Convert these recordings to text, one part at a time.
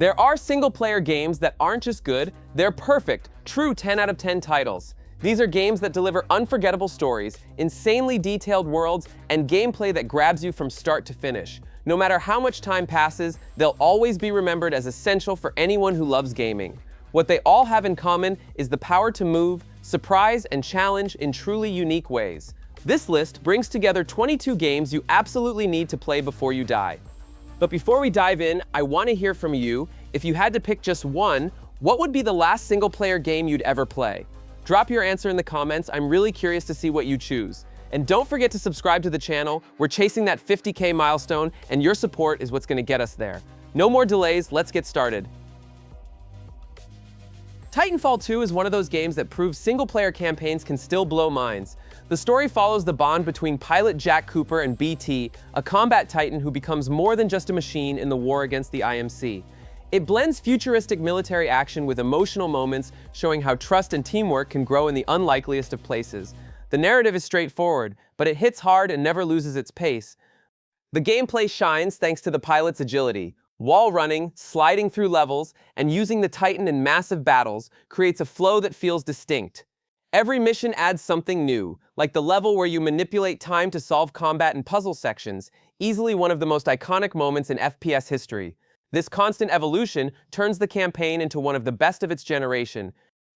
There are single-player games that aren't just good, they're perfect, true 10 out of 10 titles. These are games that deliver unforgettable stories, insanely detailed worlds, and gameplay that grabs you from start to finish. No matter how much time passes, they'll always be remembered as essential for anyone who loves gaming. What they all have in common is the power to move, surprise, and challenge in truly unique ways. This list brings together 22 games you absolutely need to play before you die. But before we dive in, I want to hear from you. If you had to pick just one, what would be the last single-player game you'd ever play? Drop your answer in the comments. I'm really curious to see what you choose. And don't forget to subscribe to the channel. We're chasing that 50K milestone, and your support is what's going to get us there. No more delays, let's get started. Titanfall 2 is one of those games that proves single-player campaigns can still blow minds. The story follows the bond between pilot Jack Cooper and BT, a combat titan who becomes more than just a machine in the war against the IMC. It blends futuristic military action with emotional moments, showing how trust and teamwork can grow in the unlikeliest of places. The narrative is straightforward, but it hits hard and never loses its pace. The gameplay shines thanks to the pilot's agility. Wall running, sliding through levels, and using the Titan in massive battles creates a flow that feels distinct. Every mission adds something new, like the level where you manipulate time to solve combat and puzzle sections, easily one of the most iconic moments in FPS history. This constant evolution turns the campaign into one of the best of its generation.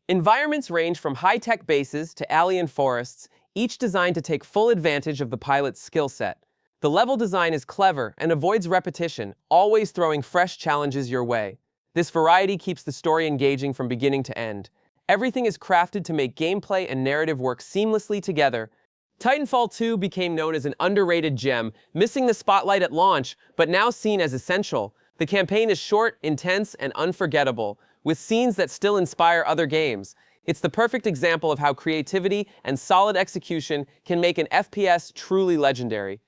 Environments range from high-tech bases to alien forests, each designed to take full advantage of the pilot's skill set. The level design is clever and avoids repetition, always throwing fresh challenges your way. This variety keeps the story engaging from beginning to end. Everything is crafted to make gameplay and narrative work seamlessly together. Titanfall 2 became known as an underrated gem, missing the spotlight at launch, but now seen as essential. The campaign is short, intense, and unforgettable, with scenes that still inspire other games. It's the perfect example of how creativity and solid execution can make an FPS truly legendary.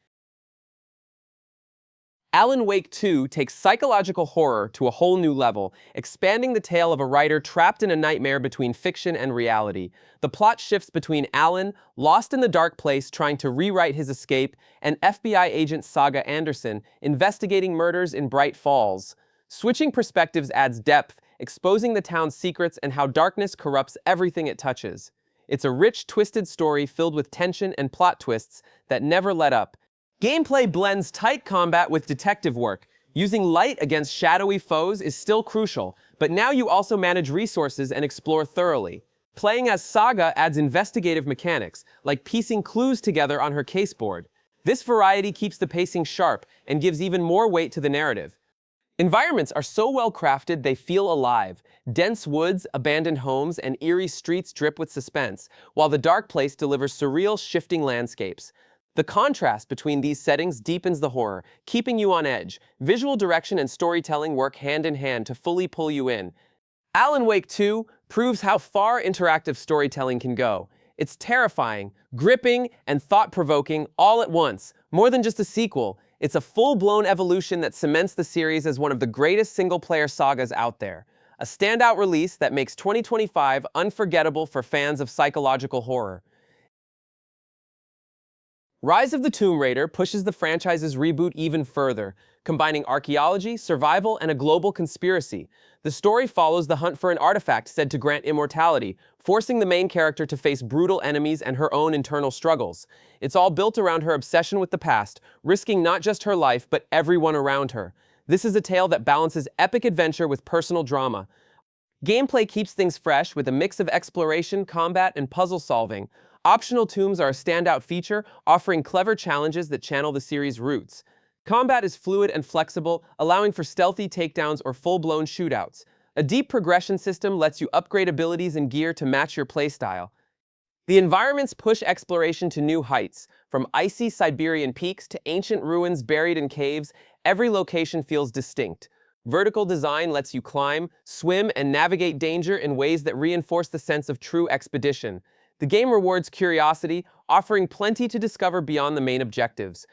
Alan Wake 2 takes psychological horror to a whole new level, expanding the tale of a writer trapped in a nightmare between fiction and reality. The plot shifts between Alan, lost in the dark place trying to rewrite his escape, and FBI agent Saga Anderson, investigating murders in Bright Falls. Switching perspectives adds depth, exposing the town's secrets and how darkness corrupts everything it touches. It's a rich, twisted story filled with tension and plot twists that never let up. Gameplay blends tight combat with detective work. Using light against shadowy foes is still crucial, but now you also manage resources and explore thoroughly. Playing as Saga adds investigative mechanics, like piecing clues together on her caseboard. This variety keeps the pacing sharp and gives even more weight to the narrative. Environments are so well crafted they feel alive. Dense woods, abandoned homes, and eerie streets drip with suspense, while the dark place delivers surreal, shifting landscapes. The contrast between these settings deepens the horror, keeping you on edge. Visual direction and storytelling work hand in hand to fully pull you in. Alan Wake 2 proves how far interactive storytelling can go. It's terrifying, gripping, and thought-provoking all at once. More than just a sequel, it's a full-blown evolution that cements the series as one of the greatest single-player sagas out there. A standout release that makes 2025 unforgettable for fans of psychological horror. Rise of the Tomb Raider pushes the franchise's reboot even further, combining archaeology, survival, and a global conspiracy. The story follows the hunt for an artifact said to grant immortality, forcing the main character to face brutal enemies and her own internal struggles. It's all built around her obsession with the past, risking not just her life, but everyone around her. This is a tale that balances epic adventure with personal drama. Gameplay keeps things fresh with a mix of exploration, combat, and puzzle solving. Optional tombs are a standout feature, offering clever challenges that channel the series' roots. Combat is fluid and flexible, allowing for stealthy takedowns or full-blown shootouts. A deep progression system lets you upgrade abilities and gear to match your playstyle. The environments push exploration to new heights. From icy Siberian peaks to ancient ruins buried in caves, every location feels distinct. Vertical design lets you climb, swim, and navigate danger in ways that reinforce the sense of true expedition. The game rewards curiosity, offering plenty to discover beyond the main objectives.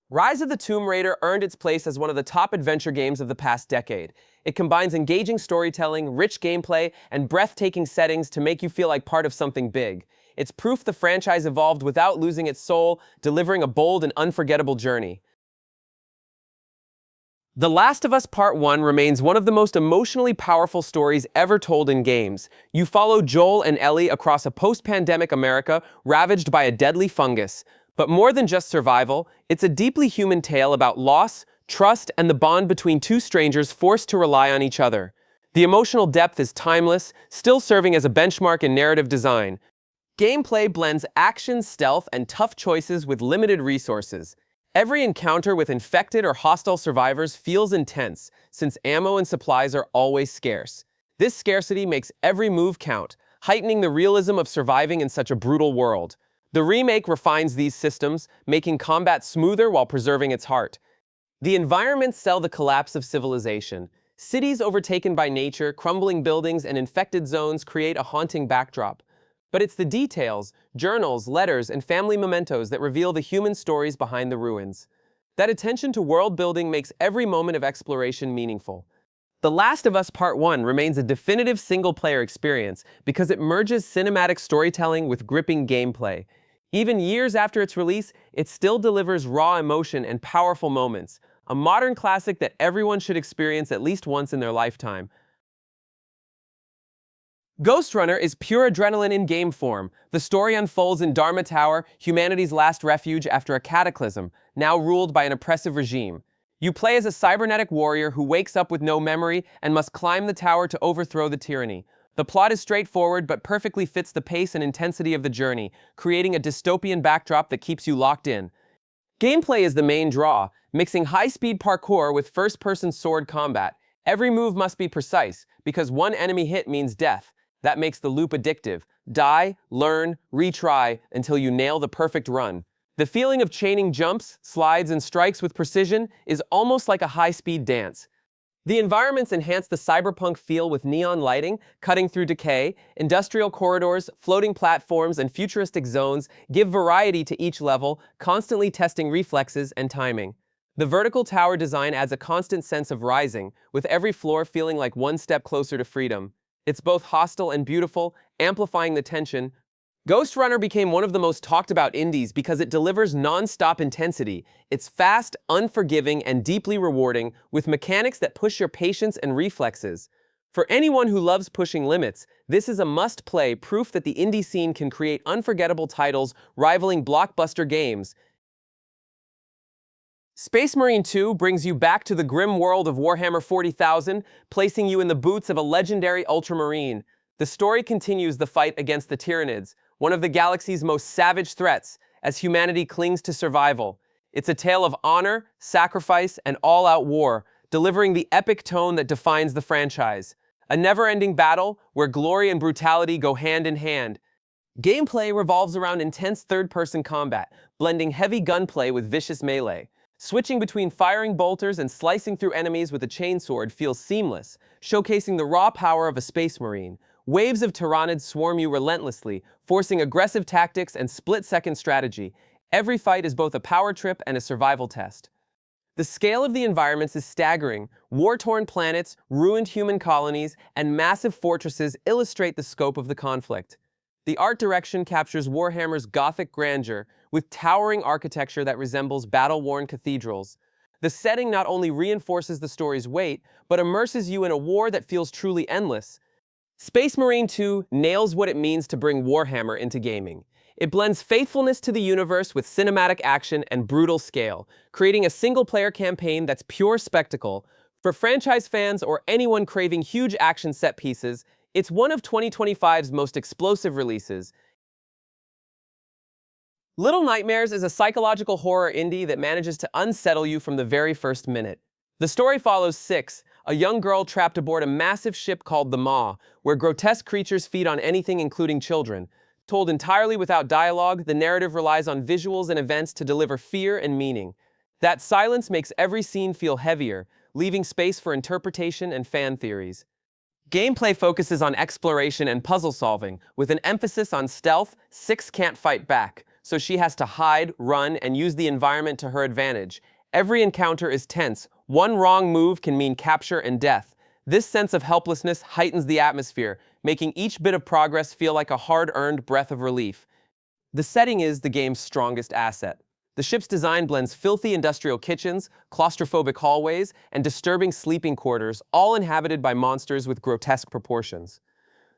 Rise of the Tomb Raider earned its place as one of the top adventure games of the past decade. It combines engaging storytelling, rich gameplay, and breathtaking settings to make you feel like part of something big. It's proof the franchise evolved without losing its soul, delivering a bold and unforgettable journey. The Last of Us Part 1 remains one of the most emotionally powerful stories ever told in games. You follow Joel and Ellie across a post-pandemic America ravaged by a deadly fungus. But more than just survival, it's a deeply human tale about loss, trust, and the bond between two strangers forced to rely on each other. The emotional depth is timeless, still serving as a benchmark in narrative design. Gameplay blends action, stealth, and tough choices with limited resources. Every encounter with infected or hostile survivors feels intense, since ammo and supplies are always scarce. This scarcity makes every move count, heightening the realism of surviving in such a brutal world. The remake refines these systems, making combat smoother while preserving its heart. The environments sell the collapse of civilization. Cities overtaken by nature, crumbling buildings, and infected zones create a haunting backdrop. But it's the details, journals, letters, and family mementos that reveal the human stories behind the ruins. That attention to world building makes every moment of exploration meaningful. The Last of Us Part 1 remains a definitive single-player experience because it merges cinematic storytelling with gripping gameplay. Even years after its release, it still delivers raw emotion and powerful moments, a modern classic that everyone should experience at least once in their lifetime. Ghostrunner is pure adrenaline in game form. The story unfolds in Dharma Tower, humanity's last refuge after a cataclysm, now ruled by an oppressive regime. You play as a cybernetic warrior who wakes up with no memory and must climb the tower to overthrow the tyranny. The plot is straightforward but perfectly fits the pace and intensity of the journey, creating a dystopian backdrop that keeps you locked in. Gameplay is the main draw, mixing high-speed parkour with first-person sword combat. Every move must be precise, because one enemy hit means death. That makes the loop addictive. Die, learn, retry until you nail the perfect run. The feeling of chaining jumps, slides, and strikes with precision is almost like a high-speed dance. The environments enhance the cyberpunk feel with neon lighting, cutting through decay, industrial corridors, floating platforms, and futuristic zones give variety to each level, constantly testing reflexes and timing. The vertical tower design adds a constant sense of rising, with every floor feeling like one step closer to freedom. It's both hostile and beautiful, amplifying the tension. Ghostrunner became one of the most talked about indies because it delivers non-stop intensity. It's fast, unforgiving, and deeply rewarding, with mechanics that push your patience and reflexes. For anyone who loves pushing limits, this is a must-play, proof that the indie scene can create unforgettable titles rivaling blockbuster games. Space Marine 2 brings you back to the grim world of Warhammer 40,000, placing you in the boots of a legendary Ultramarine. The story continues the fight against the Tyranids, one of the galaxy's most savage threats, as humanity clings to survival. It's a tale of honor, sacrifice, and all-out war, delivering the epic tone that defines the franchise. A never-ending battle where glory and brutality go hand in hand. Gameplay revolves around intense third-person combat, blending heavy gunplay with vicious melee. Switching between firing bolters and slicing through enemies with a chainsword feels seamless, showcasing the raw power of a Space Marine. Waves of Tyranids swarm you relentlessly, forcing aggressive tactics and split-second strategy. Every fight is both a power trip and a survival test. The scale of the environments is staggering. War-torn planets, ruined human colonies, and massive fortresses illustrate the scope of the conflict. The art direction captures Warhammer's Gothic grandeur, with towering architecture that resembles battle-worn cathedrals. The setting not only reinforces the story's weight, but immerses you in a war that feels truly endless. Space Marine 2 nails what it means to bring Warhammer into gaming. It blends faithfulness to the universe with cinematic action and brutal scale, creating a single-player campaign that's pure spectacle. For franchise fans or anyone craving huge action set pieces, it's one of 2025's most explosive releases. Little Nightmares is a psychological horror indie that manages to unsettle you from the very first minute. The story follows Six, a young girl trapped aboard a massive ship called the Maw, where grotesque creatures feed on anything including children. Told entirely without dialogue, the narrative relies on visuals and events to deliver fear and meaning. That silence makes every scene feel heavier, leaving space for interpretation and fan theories. Gameplay focuses on exploration and puzzle solving, with an emphasis on stealth. Six can't fight back, so she has to hide, run, and use the environment to her advantage. Every encounter is tense. One wrong move can mean capture and death. This sense of helplessness heightens the atmosphere, making each bit of progress feel like a hard-earned breath of relief. The setting is the game's strongest asset. The ship's design blends filthy industrial kitchens, claustrophobic hallways, and disturbing sleeping quarters, all inhabited by monsters with grotesque proportions.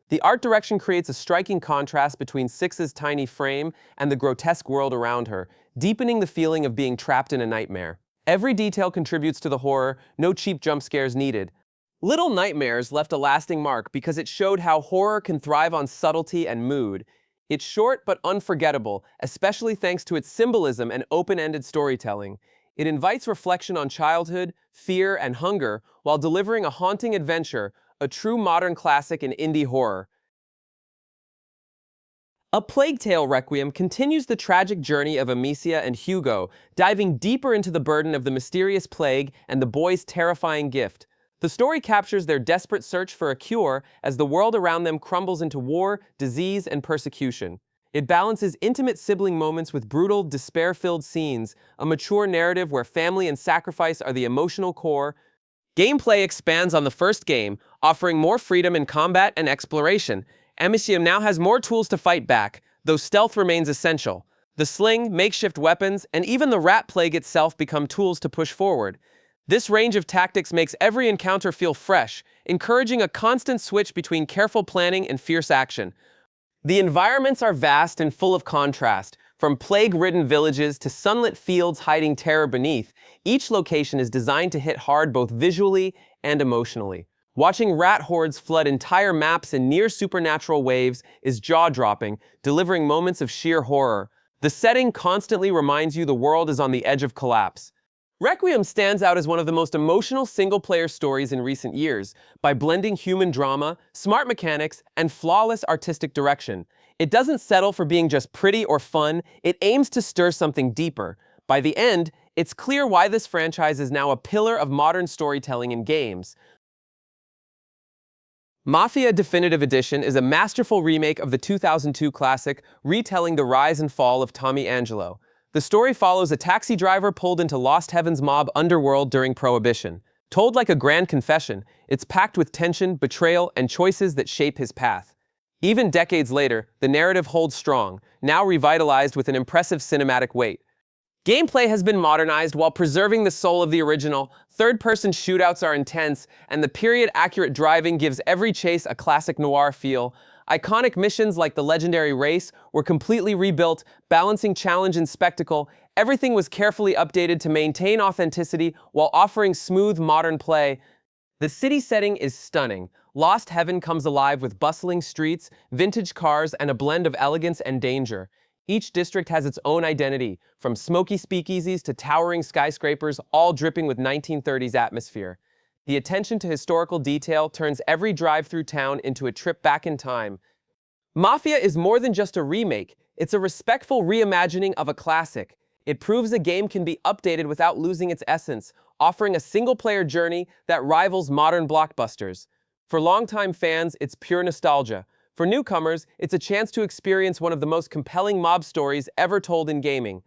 The art direction creates a striking contrast between Six's tiny frame and the grotesque world around her, deepening the feeling of being trapped in a nightmare. Every detail contributes to the horror, no cheap jump scares needed. Little Nightmares left a lasting mark because it showed how horror can thrive on subtlety and mood. It's short but unforgettable, especially thanks to its symbolism and open-ended storytelling. It invites reflection on childhood, fear, and hunger while delivering a haunting adventure, a true modern classic in indie horror. A Plague Tale: Requiem continues the tragic journey of Amicia and Hugo, diving deeper into the burden of the mysterious plague and the boy's terrifying gift. The story captures their desperate search for a cure as the world around them crumbles into war, disease, and persecution. It balances intimate sibling moments with brutal, despair-filled scenes, a mature narrative where family and sacrifice are the emotional core. Gameplay expands on the first game, offering more freedom in combat and exploration. Amicia now has more tools to fight back, though stealth remains essential. The sling, makeshift weapons, and even the rat plague itself become tools to push forward. This range of tactics makes every encounter feel fresh, encouraging a constant switch between careful planning and fierce action. The environments are vast and full of contrast, from plague-ridden villages to sunlit fields hiding terror beneath. Each location is designed to hit hard both visually and emotionally. Watching rat hordes flood entire maps in near-supernatural waves is jaw-dropping, delivering moments of sheer horror. The setting constantly reminds you the world is on the edge of collapse. Requiem stands out as one of the most emotional single-player stories in recent years by blending human drama, smart mechanics, and flawless artistic direction. It doesn't settle for being just pretty or fun, it aims to stir something deeper. By the end, it's clear why this franchise is now a pillar of modern storytelling in games. Mafia Definitive Edition is a masterful remake of the 2002 classic, retelling the rise and fall of Tommy Angelo. The story follows a taxi driver pulled into Lost Heaven's mob underworld during Prohibition. Told like a grand confession, it's packed with tension, betrayal, and choices that shape his path. Even decades later, the narrative holds strong, now revitalized with an impressive cinematic weight. Gameplay has been modernized while preserving the soul of the original. Third-person shootouts are intense, and the period-accurate driving gives every chase a classic noir feel. Iconic missions like the legendary race were completely rebuilt, balancing challenge and spectacle. Everything was carefully updated to maintain authenticity while offering smooth, modern play. The city setting is stunning. Lost Heaven comes alive with bustling streets, vintage cars, and a blend of elegance and danger. Each district has its own identity, from smoky speakeasies to towering skyscrapers, all dripping with 1930s atmosphere. The attention to historical detail turns every drive through town into a trip back in time. Mafia is more than just a remake, it's a respectful reimagining of a classic. It proves a game can be updated without losing its essence, offering a single-player journey that rivals modern blockbusters. For longtime fans, it's pure nostalgia. For newcomers, it's a chance to experience one of the most compelling mob stories ever told in gaming.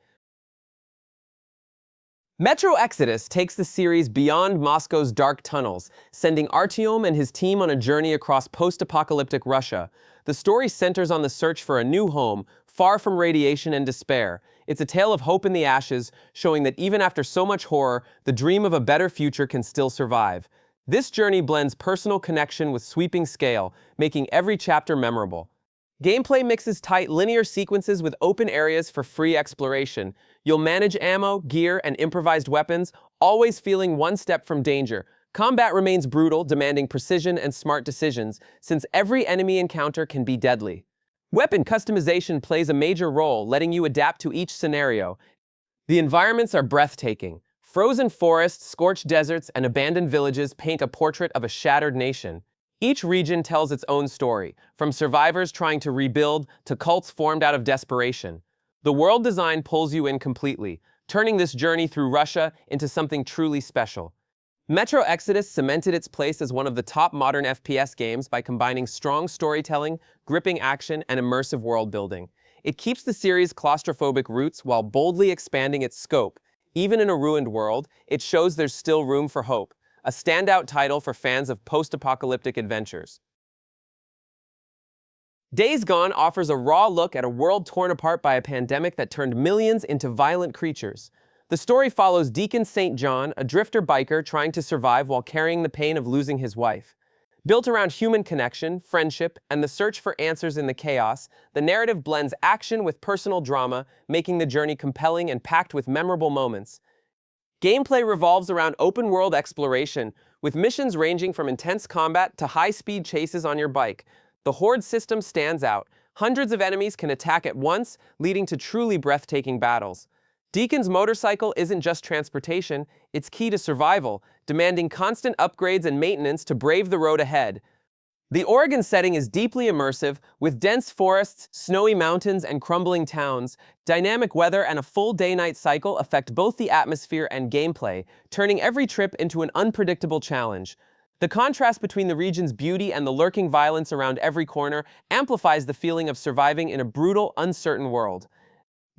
Metro Exodus takes the series beyond Moscow's dark tunnels, sending Artyom and his team on a journey across post-apocalyptic Russia. The story centers on the search for a new home, far from radiation and despair. It's a tale of hope in the ashes, showing that even after so much horror, the dream of a better future can still survive. This journey blends personal connection with sweeping scale, making every chapter memorable. Gameplay mixes tight linear sequences with open areas for free exploration. You'll manage ammo, gear, and improvised weapons, always feeling one step from danger. Combat remains brutal, demanding precision and smart decisions, since every enemy encounter can be deadly. Weapon customization plays a major role, letting you adapt to each scenario. The environments are breathtaking. Frozen forests, scorched deserts, and abandoned villages paint a portrait of a shattered nation. Each region tells its own story, from survivors trying to rebuild to cults formed out of desperation. The world design pulls you in completely, turning this journey through Russia into something truly special. Metro Exodus cemented its place as one of the top modern FPS games by combining strong storytelling, gripping action, and immersive world building. It keeps the series' claustrophobic roots while boldly expanding its scope. Even in a ruined world, it shows there's still room for hope, a standout title for fans of post-apocalyptic adventures. Days Gone offers a raw look at a world torn apart by a pandemic that turned millions into violent creatures. The story follows Deacon St. John, a drifter biker trying to survive while carrying the pain of losing his wife. Built around human connection, friendship, and the search for answers in the chaos, the narrative blends action with personal drama, making the journey compelling and packed with memorable moments. Gameplay revolves around open-world exploration, with missions ranging from intense combat to high-speed chases on your bike. The Horde system stands out. Hundreds of enemies can attack at once, leading to truly breathtaking battles. Deacon's motorcycle isn't just transportation, it's key to survival, demanding constant upgrades and maintenance to brave the road ahead. The Oregon setting is deeply immersive, with dense forests, snowy mountains, and crumbling towns. Dynamic weather and a full day-night cycle affect both the atmosphere and gameplay, turning every trip into an unpredictable challenge. The contrast between the region's beauty and the lurking violence around every corner amplifies the feeling of surviving in a brutal, uncertain world.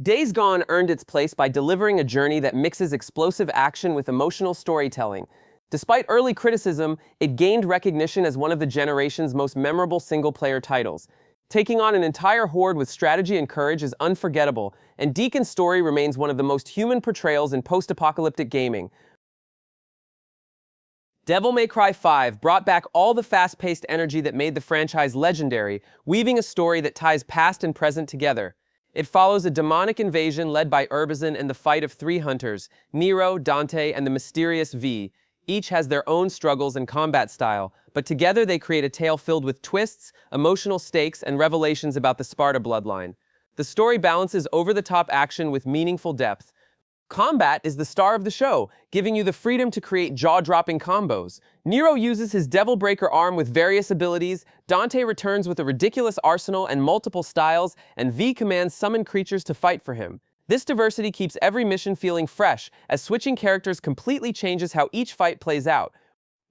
Days Gone earned its place by delivering a journey that mixes explosive action with emotional storytelling. Despite early criticism, it gained recognition as one of the generation's most memorable single-player titles. Taking on an entire horde with strategy and courage is unforgettable, and Deacon's story remains one of the most human portrayals in post-apocalyptic gaming. Devil May Cry 5 brought back all the fast-paced energy that made the franchise legendary, weaving a story that ties past and present together. It follows a demonic invasion led by Urbizon and the fight of three hunters, Nero, Dante, and the mysterious V. Each has their own struggles and combat style, but together they create a tale filled with twists, emotional stakes, and revelations about the Sparta bloodline. The story balances over-the-top action with meaningful depth. Combat is the star of the show, giving you the freedom to create jaw-dropping combos. Nero uses his Devil Breaker arm with various abilities, Dante returns with a ridiculous arsenal and multiple styles, and V commands summon creatures to fight for him. This diversity keeps every mission feeling fresh, as switching characters completely changes how each fight plays out.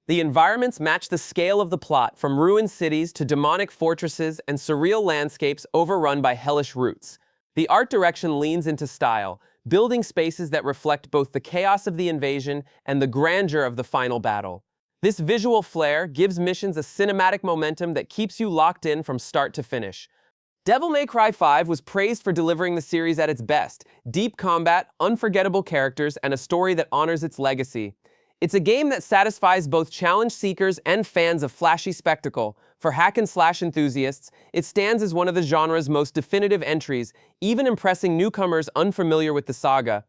The environments match the scale of the plot, from ruined cities to demonic fortresses and surreal landscapes overrun by hellish roots. The art direction leans into style, building spaces that reflect both the chaos of the invasion and the grandeur of the final battle. This visual flair gives missions a cinematic momentum that keeps you locked in from start to finish. Devil May Cry 5 was praised for delivering the series at its best: deep combat, unforgettable characters, and a story that honors its legacy. It's a game that satisfies both challenge seekers and fans of flashy spectacle. For hack-and-slash enthusiasts, it stands as one of the genre's most definitive entries, even impressing newcomers unfamiliar with the saga.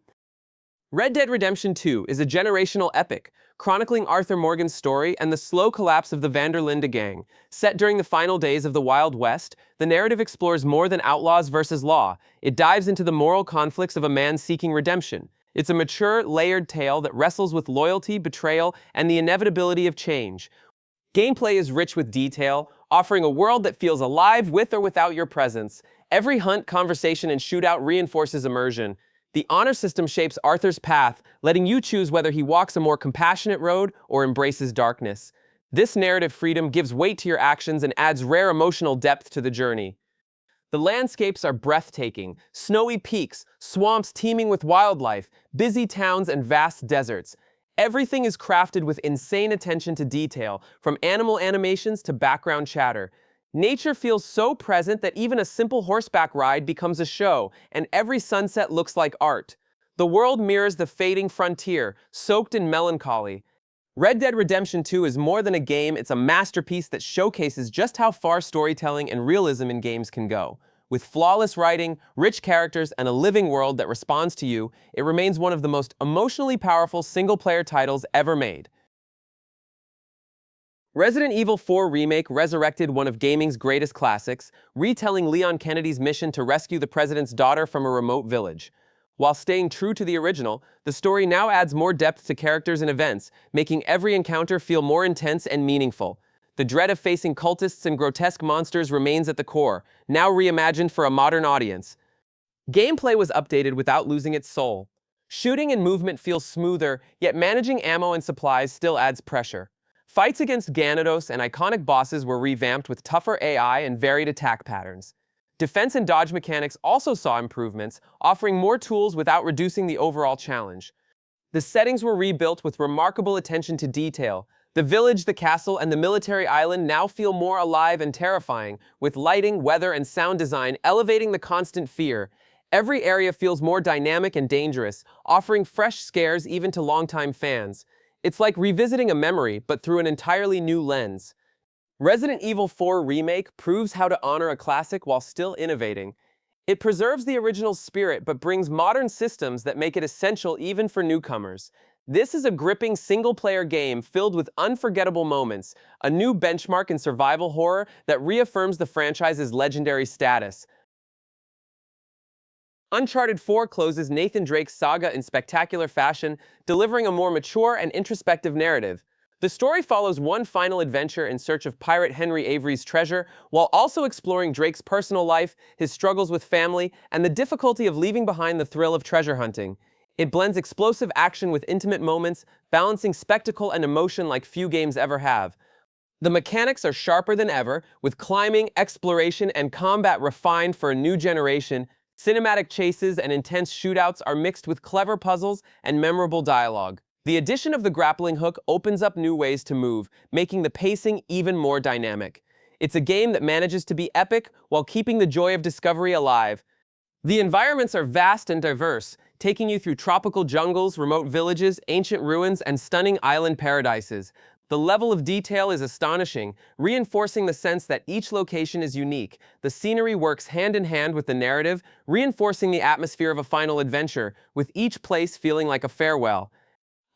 Red Dead Redemption 2 is a generational epic, chronicling Arthur Morgan's story and the slow collapse of the Van der Linde gang. Set during the final days of the Wild West, the narrative explores more than outlaws versus law. It dives into the moral conflicts of a man seeking redemption. It's a mature, layered tale that wrestles with loyalty, betrayal, and the inevitability of change. Gameplay is rich with detail, offering a world that feels alive with or without your presence. Every hunt, conversation, and shootout reinforces immersion. The honor system shapes Arthur's path, letting you choose whether he walks a more compassionate road or embraces darkness. This narrative freedom gives weight to your actions and adds rare emotional depth to the journey. The landscapes are breathtaking: snowy peaks, swamps teeming with wildlife, busy towns, and vast deserts. Everything is crafted with insane attention to detail, from animal animations to background chatter. Nature feels so present that even a simple horseback ride becomes a show, and every sunset looks like art. The world mirrors the fading frontier, soaked in melancholy. Red Dead Redemption 2 is more than a game, it's a masterpiece that showcases just how far storytelling and realism in games can go. With flawless writing, rich characters, and a living world that responds to you, it remains one of the most emotionally powerful single-player titles ever made. Resident Evil 4 Remake resurrected one of gaming's greatest classics, retelling Leon Kennedy's mission to rescue the president's daughter from a remote village. While staying true to the original, the story now adds more depth to characters and events, making every encounter feel more intense and meaningful. The dread of facing cultists and grotesque monsters remains at the core, now reimagined for a modern audience. Gameplay was updated without losing its soul. Shooting and movement feel smoother, yet managing ammo and supplies still adds pressure. Fights against Gyarados and iconic bosses were revamped with tougher AI and varied attack patterns. Defense and dodge mechanics also saw improvements, offering more tools without reducing the overall challenge. The settings were rebuilt with remarkable attention to detail. The village, the castle, and the military island now feel more alive and terrifying, with lighting, weather, and sound design elevating the constant fear. Every area feels more dynamic and dangerous, offering fresh scares even to longtime fans. It's like revisiting a memory, but through an entirely new lens. Resident Evil 4 Remake proves how to honor a classic while still innovating. It preserves the original's spirit but brings modern systems that make it essential even for newcomers. This is a gripping single-player game filled with unforgettable moments, a new benchmark in survival horror that reaffirms the franchise's legendary status. Uncharted 4 closes Nathan Drake's saga in spectacular fashion, delivering a more mature and introspective narrative. The story follows one final adventure in search of pirate Henry Avery's treasure, while also exploring Drake's personal life, his struggles with family, and the difficulty of leaving behind the thrill of treasure hunting. It blends explosive action with intimate moments, balancing spectacle and emotion like few games ever have. The mechanics are sharper than ever, with climbing, exploration, and combat refined for a new generation. Cinematic chases and intense shootouts are mixed with clever puzzles and memorable dialogue. The addition of the grappling hook opens up new ways to move, making the pacing even more dynamic. It's a game that manages to be epic while keeping the joy of discovery alive. The environments are vast and diverse, taking you through tropical jungles, remote villages, ancient ruins, and stunning island paradises. The level of detail is astonishing, reinforcing the sense that each location is unique. The scenery works hand in hand with the narrative, reinforcing the atmosphere of a final adventure, with each place feeling like a farewell.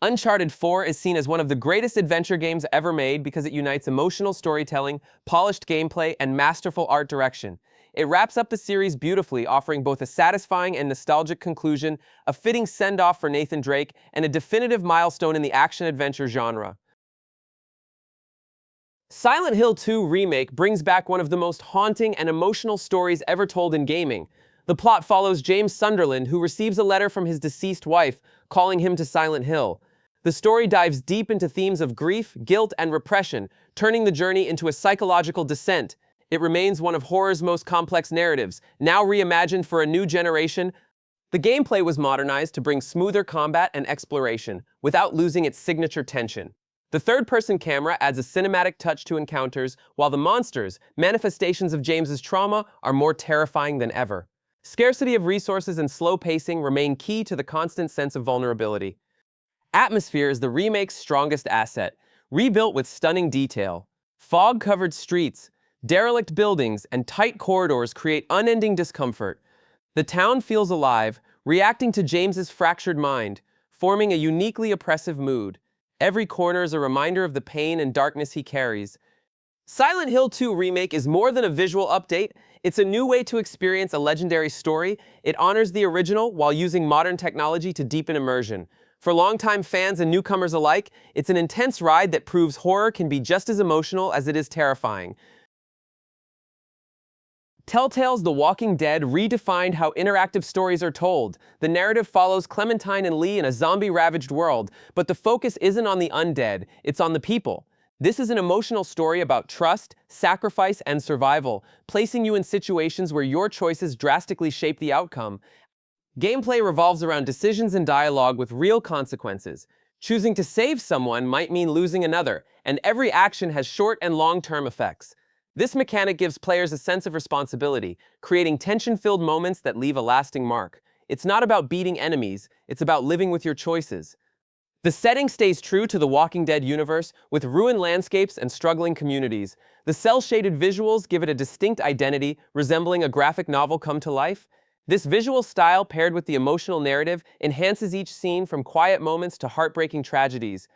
Uncharted 4 is seen as one of the greatest adventure games ever made because it unites emotional storytelling, polished gameplay, and masterful art direction. It wraps up the series beautifully, offering both a satisfying and nostalgic conclusion, a fitting send-off for Nathan Drake, and a definitive milestone in the action-adventure genre. Silent Hill 2 Remake brings back one of the most haunting and emotional stories ever told in gaming. The plot follows James Sunderland, who receives a letter from his deceased wife, calling him to Silent Hill. The story dives deep into themes of grief, guilt, and repression, turning the journey into a psychological descent. It remains one of horror's most complex narratives, now reimagined for a new generation. The gameplay was modernized to bring smoother combat and exploration, without losing its signature tension. The third-person camera adds a cinematic touch to encounters, while the monsters, manifestations of James's trauma, are more terrifying than ever. Scarcity of resources and slow pacing remain key to the constant sense of vulnerability. Atmosphere is the remake's strongest asset, rebuilt with stunning detail. Fog-covered streets, derelict buildings, and tight corridors create unending discomfort. The town feels alive, reacting to James's fractured mind, forming a uniquely oppressive mood. Every corner is a reminder of the pain and darkness he carries. Silent Hill 2 Remake is more than a visual update. It's a new way to experience a legendary story. It honors the original while using modern technology to deepen immersion. For longtime fans and newcomers alike, it's an intense ride that proves horror can be just as emotional as it is terrifying. Telltale's The Walking Dead redefined how interactive stories are told. The narrative follows Clementine and Lee in a zombie-ravaged world, but the focus isn't on the undead, it's on the people. This is an emotional story about trust, sacrifice, and survival, placing you in situations where your choices drastically shape the outcome. Gameplay revolves around decisions and dialogue with real consequences. Choosing to save someone might mean losing another, and every action has short and long-term effects. This mechanic gives players a sense of responsibility, creating tension-filled moments that leave a lasting mark. It's not about beating enemies, it's about living with your choices. The setting stays true to the Walking Dead universe, with ruined landscapes and struggling communities. The cel-shaded visuals give it a distinct identity, resembling a graphic novel come to life. This visual style, paired with the emotional narrative, enhances each scene from quiet moments to heartbreaking tragedies.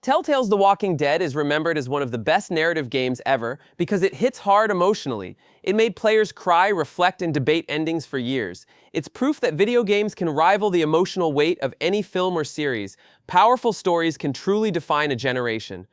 Telltale's The Walking Dead is remembered as one of the best narrative games ever because it hits hard emotionally. It made players cry, reflect, and debate endings for years. It's proof that video games can rival the emotional weight of any film or series. Powerful stories can truly define a generation.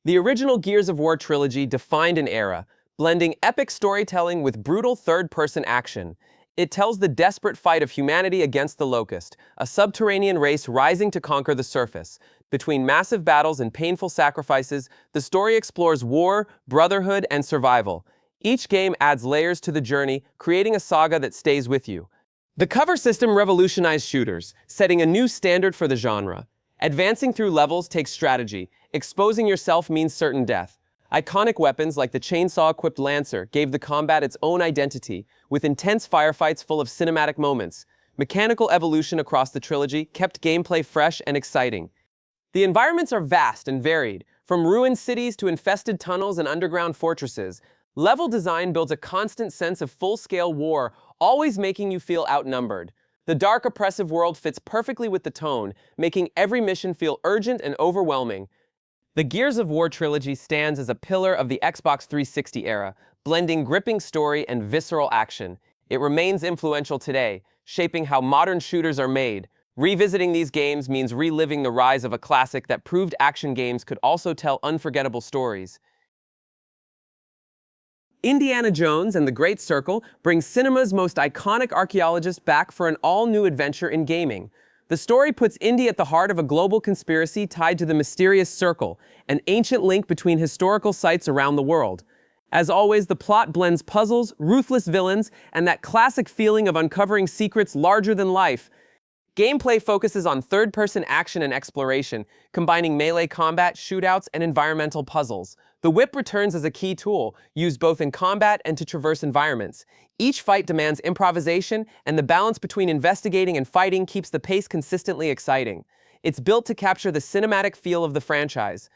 The original Gears of War trilogy defined an era, blending epic storytelling with brutal third-person action. It tells the desperate fight of humanity against the Locust, a subterranean race rising to conquer the surface. Between massive battles and painful sacrifices, the story explores war, brotherhood, and survival. Each game adds layers to the journey, creating a saga that stays with you. The cover system revolutionized shooters, setting a new standard for the genre. Advancing through levels takes strategy. Exposing yourself means certain death. Iconic weapons like the chainsaw-equipped Lancer gave the combat its own identity, with intense firefights full of cinematic moments. Mechanical evolution across the trilogy kept gameplay fresh and exciting. The environments are vast and varied, from ruined cities to infested tunnels and underground fortresses. Level design builds a constant sense of full-scale war, always making you feel outnumbered. The dark, oppressive world fits perfectly with the tone, making every mission feel urgent and overwhelming. The Gears of War trilogy stands as a pillar of the Xbox 360 era, blending gripping story and visceral action. It remains influential today, shaping how modern shooters are made. Revisiting these games means reliving the rise of a classic that proved action games could also tell unforgettable stories. Indiana Jones and the Great Circle brings cinema's most iconic archaeologist back for an all-new adventure in gaming. The story puts Indy at the heart of a global conspiracy tied to the mysterious Circle, an ancient link between historical sites around the world. As always, the plot blends puzzles, ruthless villains, and that classic feeling of uncovering secrets larger than life. Gameplay focuses on third-person action and exploration, combining melee combat, shootouts, and environmental puzzles. The whip returns as a key tool, used both in combat and to traverse environments. Each fight demands improvisation, and the balance between investigating and fighting keeps the pace consistently exciting. It's built to capture the cinematic feel of the franchise.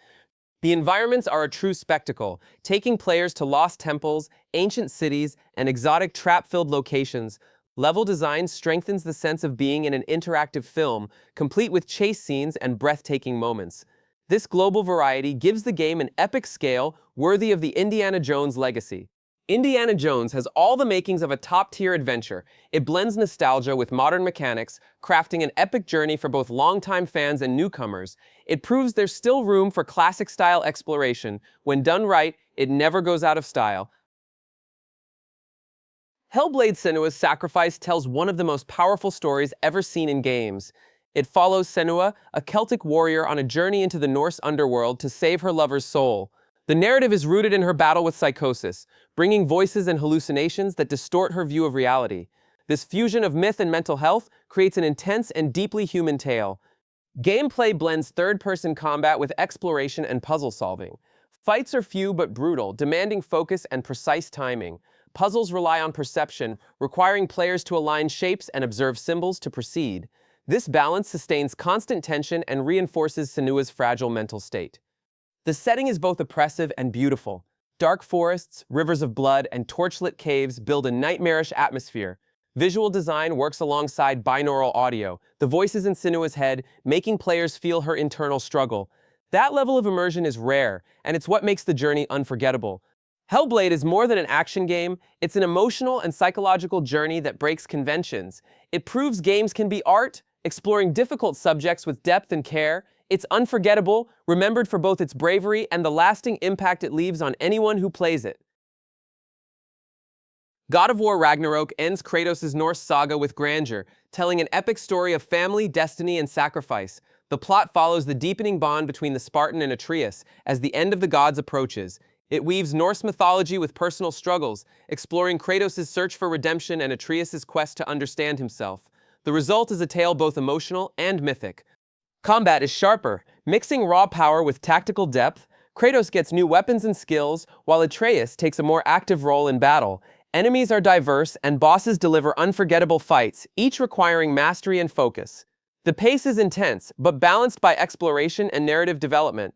The environments are a true spectacle, taking players to lost temples, ancient cities, and exotic trap-filled locations. Level design strengthens the sense of being in an interactive film, complete with chase scenes and breathtaking moments. This global variety gives the game an epic scale worthy of the Indiana Jones legacy. Indiana Jones has all the makings of a top-tier adventure. It blends nostalgia with modern mechanics, crafting an epic journey for both longtime fans and newcomers. It proves there's still room for classic-style exploration. When done right, it never goes out of style. Hellblade: Senua's Sacrifice tells one of the most powerful stories ever seen in games. It follows Senua, a Celtic warrior on a journey into the Norse underworld to save her lover's soul. The narrative is rooted in her battle with psychosis, bringing voices and hallucinations that distort her view of reality. This fusion of myth and mental health creates an intense and deeply human tale. Gameplay blends third-person combat with exploration and puzzle solving. Fights are few but brutal, demanding focus and precise timing. Puzzles rely on perception, requiring players to align shapes and observe symbols to proceed. This balance sustains constant tension and reinforces Senua's fragile mental state. The setting is both oppressive and beautiful. Dark forests, rivers of blood, and torchlit caves build a nightmarish atmosphere. Visual design works alongside binaural audio, the voices in Senua's head, making players feel her internal struggle. That level of immersion is rare, and it's what makes the journey unforgettable. Hellblade is more than an action game, it's an emotional and psychological journey that breaks conventions. It proves games can be art, exploring difficult subjects with depth and care. It's unforgettable, remembered for both its bravery and the lasting impact it leaves on anyone who plays it. God of War Ragnarök ends Kratos' Norse saga with grandeur, telling an epic story of family, destiny, and sacrifice. The plot follows the deepening bond between the Spartan and Atreus as the end of the gods approaches. It weaves Norse mythology with personal struggles, exploring Kratos' search for redemption and Atreus' quest to understand himself. The result is a tale both emotional and mythic. Combat is sharper, mixing raw power with tactical depth. Kratos gets new weapons and skills, while Atreus takes a more active role in battle. Enemies are diverse, and bosses deliver unforgettable fights, each requiring mastery and focus. The pace is intense, but balanced by exploration and narrative development.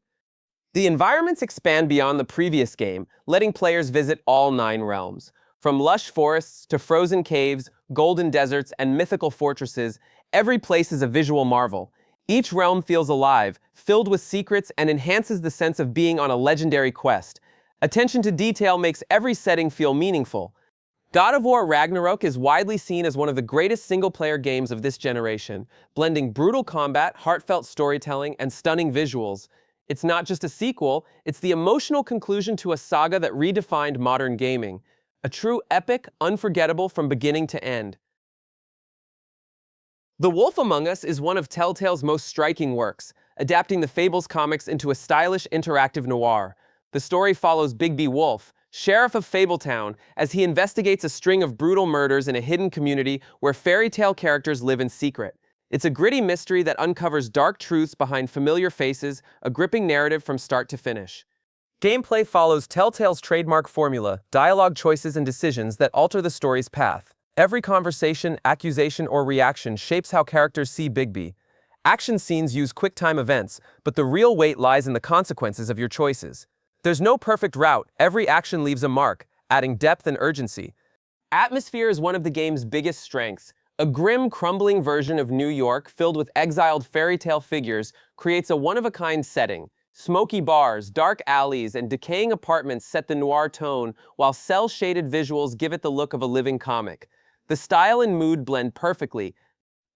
The environments expand beyond the previous game, letting players visit all 9 realms. From lush forests to frozen caves, golden deserts, and mythical fortresses, every place is a visual marvel. Each realm feels alive, filled with secrets, and enhances the sense of being on a legendary quest. Attention to detail makes every setting feel meaningful. God of War Ragnarök is widely seen as one of the greatest single-player games of this generation, blending brutal combat, heartfelt storytelling, and stunning visuals. It's not just a sequel, it's the emotional conclusion to a saga that redefined modern gaming. A true epic, unforgettable from beginning to end. The Wolf Among Us is one of Telltale's most striking works, adapting the Fables comics into a stylish, interactive noir. The story follows Bigby Wolf, sheriff of Fabletown, as he investigates a string of brutal murders in a hidden community where fairy tale characters live in secret. It's a gritty mystery that uncovers dark truths behind familiar faces, a gripping narrative from start to finish. Gameplay follows Telltale's trademark formula, dialogue choices and decisions that alter the story's path. Every conversation, accusation, or reaction shapes how characters see Bigby. Action scenes use quick-time events, but the real weight lies in the consequences of your choices. There's no perfect route, every action leaves a mark, adding depth and urgency. Atmosphere is one of the game's biggest strengths. A grim, crumbling version of New York filled with exiled fairy tale figures creates a one-of-a-kind setting. Smoky bars, dark alleys, and decaying apartments set the noir tone, while cel-shaded visuals give it the look of a living comic. The style and mood blend perfectly.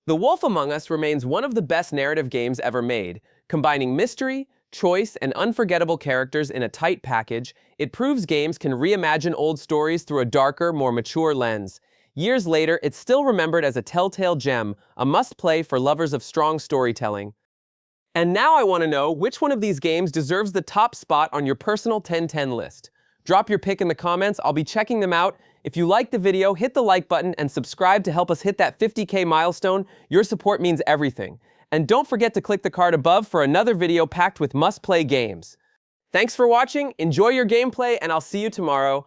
The Wolf Among Us remains one of the best narrative games ever made. Combining mystery, choice, and unforgettable characters in a tight package, it proves games can reimagine old stories through a darker, more mature lens. Years later, it's still remembered as a Telltale gem, a must-play for lovers of strong storytelling. And now I want to know which one of these games deserves the top spot on your personal 10-10 list. Drop your pick in the comments, I'll be checking them out. If you liked the video, hit the like button and subscribe to help us hit that 50K milestone. Your support means everything. And don't forget to click the card above for another video packed with must-play games. Thanks for watching, enjoy your gameplay, and I'll see you tomorrow.